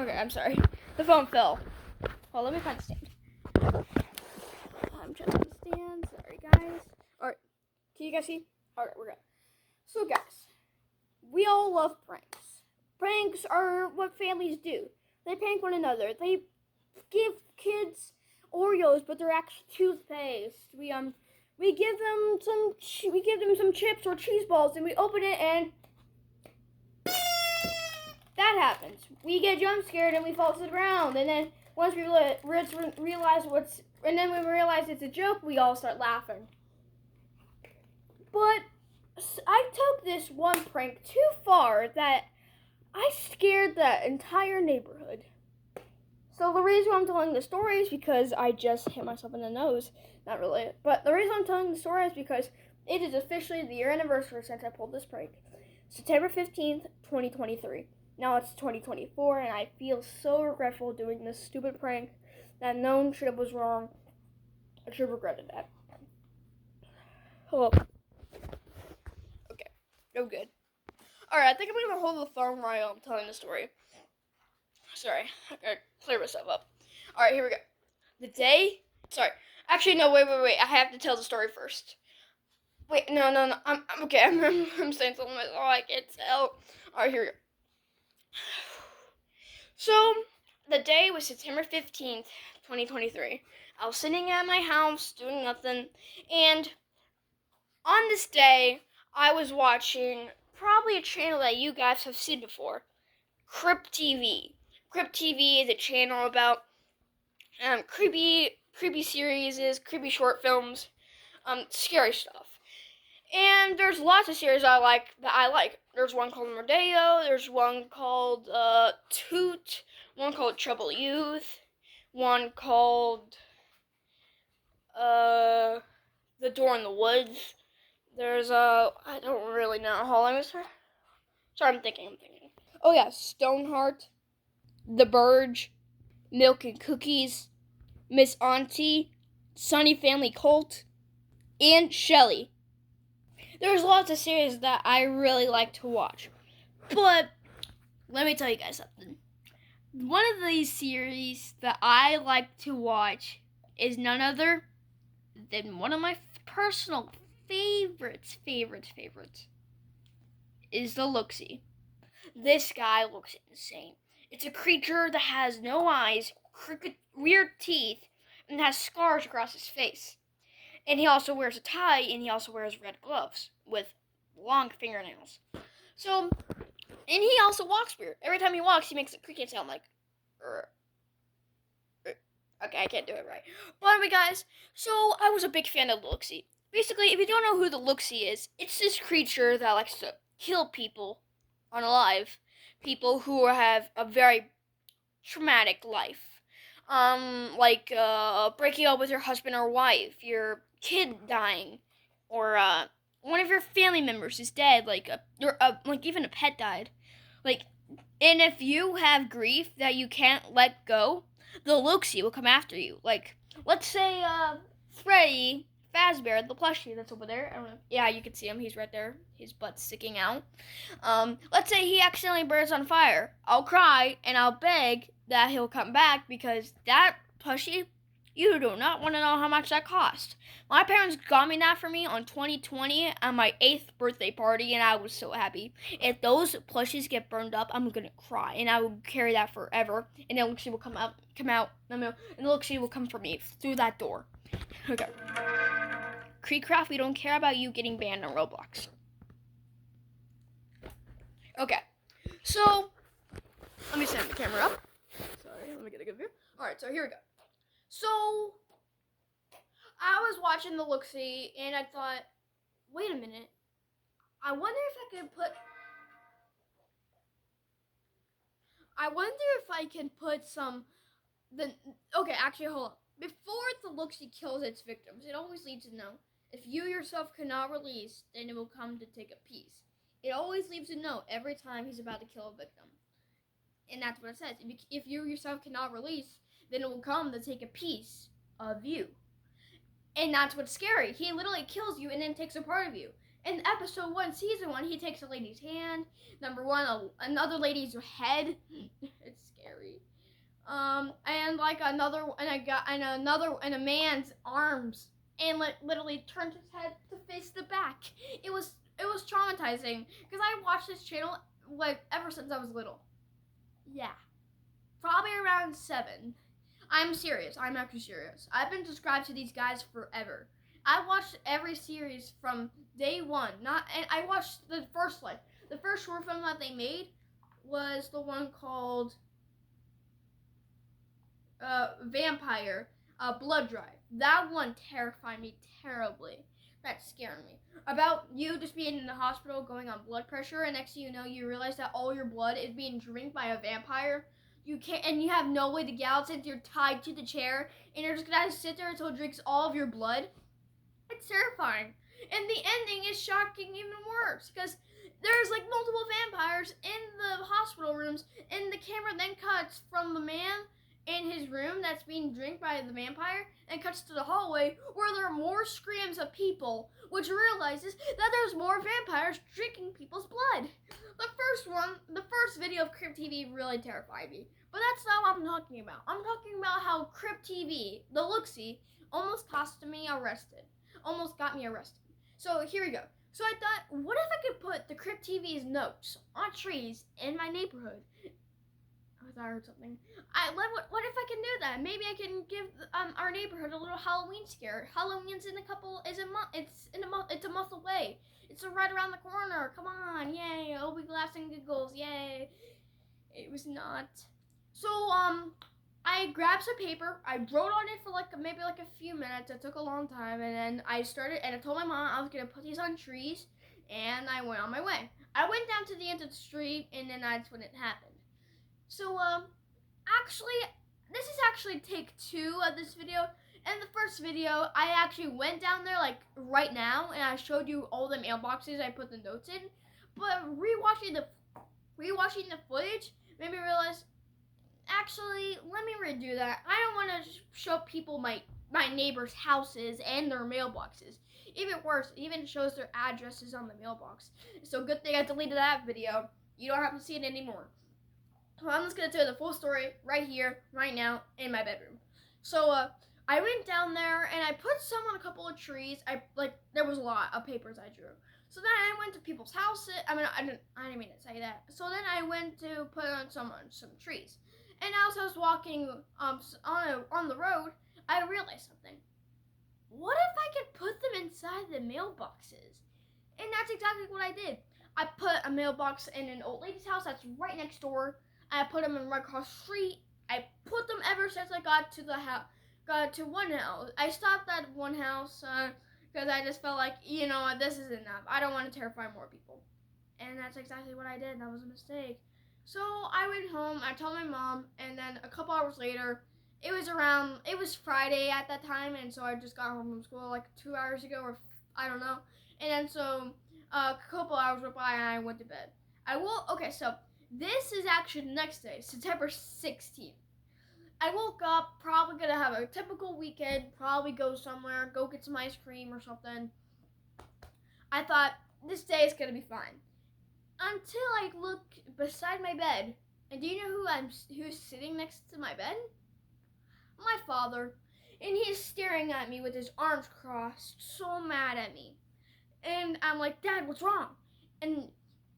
Okay, I'm sorry. The phone fell. Well, let me find the stand. I'm trying to find the stand. Sorry, guys. Alright. Can you guys see? Alright, we're good. So, guys, we all love pranks. Pranks are what families do. They prank one another. They give kids Oreos, but they're actually toothpaste. We give them some chips or cheese balls, and we open it, and that happens. We get jump scared, and we fall to the ground. And then once we realize and then when we realize it's a joke, we all start laughing. But I took this one prank too far that I scared the entire neighborhood. So the reason I'm telling the story is because I just hit myself in the nose. Not really. But the reason I'm telling the story is because it is officially the year anniversary since I pulled this prank. September 15th, 2023. Now it's 2024, and I feel so regretful doing this stupid prank that no one should have was wrong. I should have regretted that. Hello. Okay. No good. Alright, I think I'm going to hold the phone while I'm telling the story. Sorry, I gotta clear myself up. Alright, here we go. Actually, no, wait. I have to tell the story first. Wait, no. I'm okay. I'm saying something myself. I can't tell. Alright, here we go. So, the day was September 15th, 2023. I was sitting at my house doing nothing, and on this day, I was watching probably a channel that you guys have seen before, Crypt TV. Crypt TV is a channel about creepy series, creepy short films, scary stuff. And there's lots of series I like. There's one called Mordeo, there's one called Toot, one called Trouble Youth, one called The Door in the Woods. There's I don't really know how long is her. Sorry, I'm thinking. Oh yeah, Stoneheart, The Burge, Milk and Cookies, Miss Auntie, Sunny Family Cult, and Shelly. There's lots of series that I really like to watch. But let me tell you guys something. One of these series that I like to watch is none other than one of my personal favorites is the Looksee. This guy looks insane. It's a creature that has no eyes, crooked, weird teeth, and has scars across his face. And he also wears a tie, and he also wears red gloves with long fingernails. So, and he also walks weird. Every time he walks, he makes a creaking sound like, Okay, I can't do it right. But anyway, guys, so I was a big fan of the Looksee. Basically, if you don't know who the Looksee is, it's this creature that likes to kill people unalive. People who have a very traumatic life. Like breaking up with your husband or wife, your kid dying, or one of your family members is dead, like even a pet died. Like, and if you have grief that you can't let go, the Looksee will come after you. Like, let's say Freddy Fazbear, the plushie that's over there. I don't know. Yeah, you can see him. He's right there. His butt's sticking out. Let's say he accidentally burns on fire. I'll cry and I'll beg that he'll come back because that plushie, you do not want to know how much that cost. My parents got me that for me on 2020 on my 8th birthday party, and I was so happy. If those plushies get burned up, I'm gonna cry, and I will carry that forever. And then Looksee will come out, and the Looksee will come for me through that door. Okay. Creecraft, we don't care about you getting banned on Roblox. Okay. So, let me stand the camera up. Sorry, let me get a good view. Alright, so here we go. So, I was watching the Looksee, and I thought, wait a minute. I wonder if I can put some... Okay, actually, hold on. Before the Looksee kills its victims, it always leaves a note. If you yourself cannot release, then it will come to take a piece. It always leaves a note every time he's about to kill a victim. And that's what it says. If you yourself cannot release, then it will come to take a piece of you. And that's what's scary. He literally kills you and then takes a part of you. In episode 1, season 1, he takes a lady's hand. Number 1, another lady's head. It's scary. And like another, and a man's arms, and literally turned his head to face the back. It was traumatizing because I watched this channel like ever since I was little. Yeah, probably around 7. I'm serious. I'm actually serious. I've been subscribed to these guys forever. I watched every series from day 1. And I watched the first short film that they made was the one called Vampire Blood Drive. That one terrified me terribly. That scared me. About you just being in the hospital going on blood pressure, and next thing you know, you realize that all your blood is being drank by a vampire. You can't, and you have no way to get out since you're tied to the chair, and you're just gonna sit there until it drinks all of your blood. It's terrifying. And the ending is shocking even worse, because there's like multiple vampires in the hospital rooms, and the camera then cuts from the man in his room that's being drank by the vampire and cuts to the hallway where there are more screams of people, which realizes that there's more vampires drinking people's blood. The first video of Crypt TV really terrified me, but that's not what I'm talking about. I'm talking about how Crypt TV, the look-see, almost got me arrested. So here we go. So I thought, what if I could put the Crypt TV's notes on trees in my neighborhood? I thought I heard something. What if I can do that? Maybe I can give our neighborhood a little Halloween scare. Halloween's in it's a month away. It's right around the corner. Come on, yay! It'll be laughs and giggles, yay! It was not. So I grabbed some paper. I wrote on it for maybe a few minutes. It took a long time, and then I told my mom I was gonna put these on trees, and I went on my way. I went down to the end of the street, and then that's when it happened. So, this is actually take 2 of this video. In the first video, I actually went down there right now, and I showed you all the mailboxes I put the notes in. But rewatching the footage made me realize, actually, let me redo that. I don't want to show people my neighbors' houses and their mailboxes. Even worse, it even shows their addresses on the mailbox. So good thing I deleted that video. You don't have to see it anymore. I'm just gonna tell you the full story right here, right now, in my bedroom. So, I went down there and I put some on a couple of trees. There was a lot of papers I drew. So then I went to people's houses. I didn't mean to say that. So then I went to put on some trees. And as I was walking on the road, I realized something. What if I could put them inside the mailboxes? And that's exactly what I did. I put a mailbox in an old lady's house that's right next door. I put them in right across the street. I put them ever since I got to one house. I stopped at one house because I just felt like, this is enough. I don't want to terrify more people. And that's exactly what I did. That was a mistake. So I went home. I told my mom, and then a couple hours later, it was Friday at that time, and so I just got home from school 2 hours ago, or I don't know. And then so a couple hours went by, and I went to bed. So this is actually the next day, September 16th. I woke up, probably gonna have a typical weekend, probably go somewhere, go get some ice cream or something. I thought, this day is gonna be fine. Until I look beside my bed, and do you know who's sitting next to my bed? My father. And he's staring at me with his arms crossed, so mad at me. And I'm like, Dad, what's wrong? And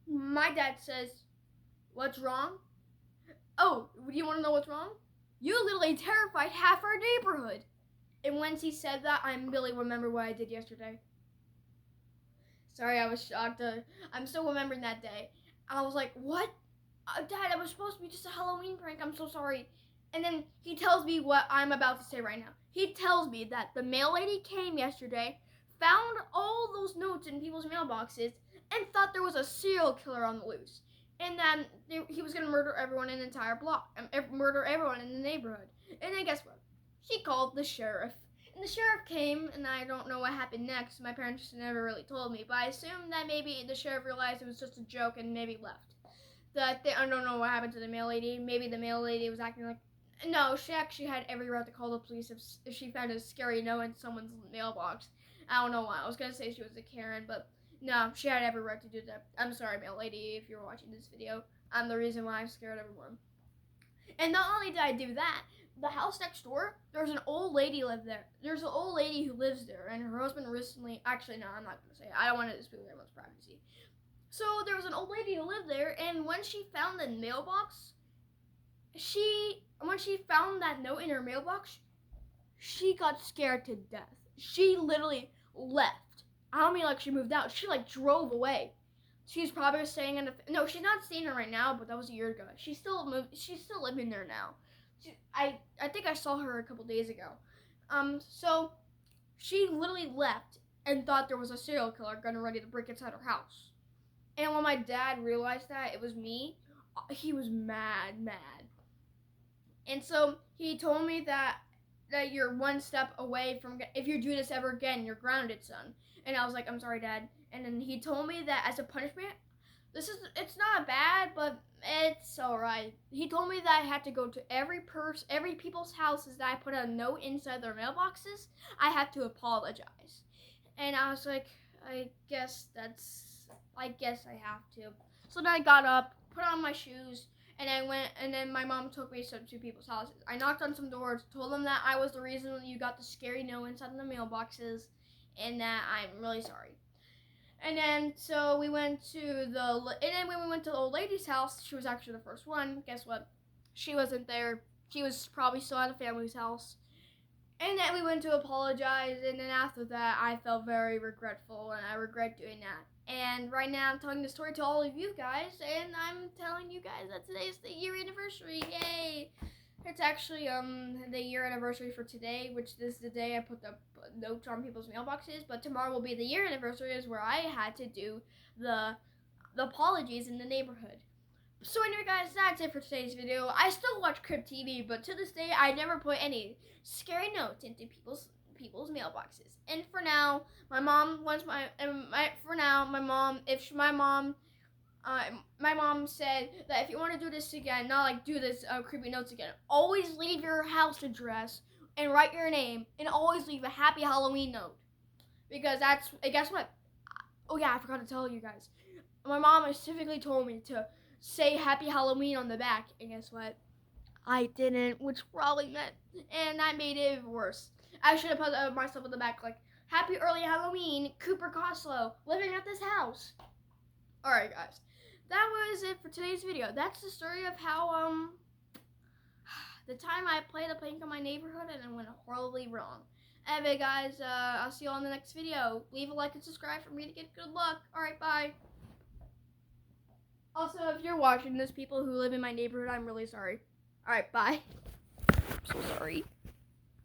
my dad says, what's wrong? Oh, do you want to know what's wrong? You literally terrified half our neighborhood. And once he said that, I really remember what I did yesterday. Sorry, I was shocked. I'm still remembering that day. I was like, what? Dad, it was supposed to be just a Halloween prank. I'm so sorry. And then he tells me what I'm about to say right now. He tells me that the mail lady came yesterday, found all those notes in people's mailboxes, and thought there was a serial killer on the loose. And then he was going to murder everyone in the entire block, murder everyone in the neighborhood. And then guess what? She called the sheriff. And the sheriff came, and I don't know what happened next. My parents never really told me, but I assume that maybe the sheriff realized it was just a joke and maybe left. I don't know what happened to the mail lady. Maybe the mail lady was acting like... No, she actually had every right to call the police if she found a scary note in someone's mailbox. I don't know why. I was going to say she was a Karen, but No, she had every right to do that. I'm sorry, mail lady, if you're watching this video. I'm the reason why I'm scared of everyone. And not only did I do that, the house next door, there's an old lady live there. There's an old lady who lives there, and her husband recently, actually, no, I'm not going to say it. I don't want to dispute everyone's privacy. So there was an old lady who lived there, and when she found the mailbox, when she found that note in her mailbox, she got scared to death. She literally left. I don't mean like she moved out. She like drove away. She's probably staying in no, she's not staying there right now, but that was a year ago. She's still living there now. I think I saw her a couple days ago. So she literally left and thought there was a serial killer gonna ready to break inside her house. And when my dad realized that it was me, he was mad. And so he told me that you're one step away from, if you do this ever again, you're grounded, son. And I was like, I'm sorry, Dad. And then he told me that as a punishment, it's not bad, but it's alright. He told me that I had to go to every people's houses that I put a note inside their mailboxes, I had to apologize. And I was like, I guess I have to. So then I got up, put on my shoes, and I went, and then my mom took me to people's houses. I knocked on some doors, told them that I was the reason you got the scary note inside the mailboxes, and that I'm really sorry. And then so we went to when we went to the old lady's house, she was actually the first one. Guess what? She wasn't there. She was probably still at a family's house. And then we went to apologize, and then after that, I felt very regretful, and I regret doing that. And right now, I'm telling the story to all of you guys, and I'm telling you guys that today's the year anniversary. Yay! It's actually the year anniversary for today, which is the day I put the notes on people's mailboxes. But tomorrow will be the year anniversary, is where I had to do the apologies in the neighborhood. So anyway, guys, that's it for today's video. I still watch Crypt TV, but to this day, I never put any scary notes into people's mailboxes. And for now, my mom said that if you want to do this again, not like do this creepy notes again, always leave your house address and write your name, and always leave a happy Halloween note, because guess what? Oh yeah, I forgot to tell you guys. My mom specifically told me to say Happy Halloween on the back, and guess what? I didn't, which probably meant, and that made it worse. I should have put myself on the back like, Happy Early Halloween, Cooper Coslow, living at this house. Alright, guys. That was it for today's video. That's the story of how, the time I played a prank on my neighborhood and it went horribly wrong. Anyway, guys, I'll see you all in the next video. Leave a like and subscribe for me to get good luck. Alright, bye. Also, if you're watching this, people who live in my neighborhood, I'm really sorry. Alright, bye. I'm so sorry.